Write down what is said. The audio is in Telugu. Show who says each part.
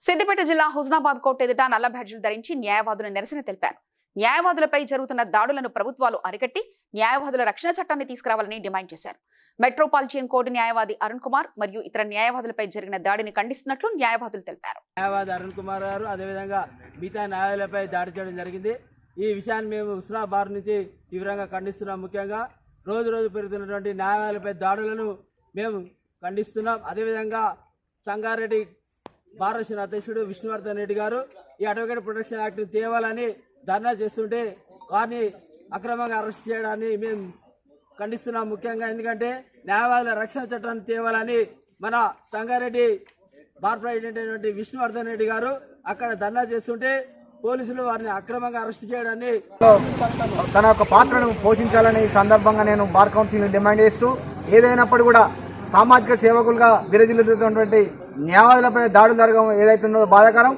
Speaker 1: సిద్దిపేట జిల్లా హుజనాబాద్ కోర్టు ఎదుట నల్ల బ్యాడ్జీలు ధరించి న్యాయవాదులు నిరసన తెలిపారు. న్యాయవాదులపై జరుగుతున్న దాడులను ప్రభుత్వాలు అరికట్టి న్యాయవాదుల రక్షణ చట్టాన్ని తీసుకురావాలని డిమాండ్ చేశారు. మెట్రోపాలిటన్ కోర్టు న్యాయవాది అరుణ్ కుమార్ మరియు ఇతర న్యాయవాదులపై జరిగిన దాడిని ఖండిస్తున్నట్లు న్యాయవాదులు తెలిపారు.
Speaker 2: న్యాయవాది అరుణ్ కుమార్ గారు అదేవిధంగా మిగతా న్యాయాలయాలపై దాడి చేయడం జరిగింది. ఈ విషయాన్ని మేము హుస్నాబాద్ నుంచి తీవ్రంగా ఖండిస్తున్నాం. ముఖ్యంగా రోజు రోజు పెరుగుతున్నటువంటి న్యాయాలయాలపై దాడులను మేము ఖండిస్తున్నాం. అదేవిధంగా సంగారెడ్డి భారత అధ్యక్షుడు విష్ణువర్ధన్ రెడ్డి గారు ఈ అడ్వకేట్ ప్రొటెక్షన్ యాక్ట్ని తేవాలని ధర్నా చేస్తుంటే వారిని అక్రమంగా అరెస్ట్ చేయడాన్ని మేము ఖండిస్తున్నాం. ముఖ్యంగా ఎందుకంటే న్యాయవాదుల రక్షణ చట్టాన్ని తేవాలని మన సంగారెడ్డి బార్ ప్రెసిడెంట్ అయినటువంటి విష్ణువర్ధన్ రెడ్డి గారు అక్కడ ధర్నా చేస్తుంటే పోలీసులు వారిని అక్రమంగా అరెస్ట్ చేయడాన్ని
Speaker 3: తన యొక్క పాత్రను పోషించాలని సందర్భంగా నేను బార్ కౌన్సిల్ని డిమాండ్ చేస్తూ ఏదైనప్పుడు కూడా సామాజిక సేవకులుగా విరజిల్లుతున్నటువంటి న్యాయవాదులపై దాడులు జరగడం ఏదైతుందో బాధాకరం.